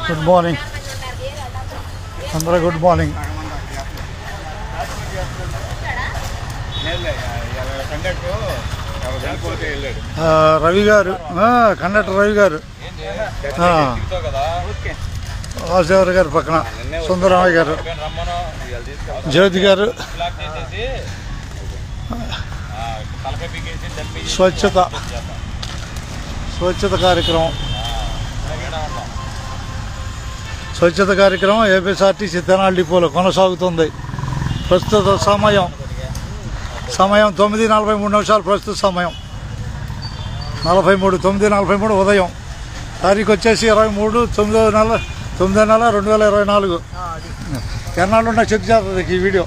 Good morning అందరూ, good morning. Ravi గారు, conductor Ravi గారు, వాసుదేవర గారు పక్కన సుందరరామయ్య గారు, జ్యోతి గారు. స్వచ్ఛత కార్యక్రమం ఏపీఎస్ఆర్టీసీ తెనాలి డిపోలో కొనసాగుతుంది. ప్రస్తుత సమయం 9:43. ప్రస్తుత సమయం 9:43 ఉదయం. తారీఖు వచ్చేసి 23/9/2024. ఎన్నాళ్ళు ఉన్నా చెక్ చేస్తుంది ఈ వీడియో.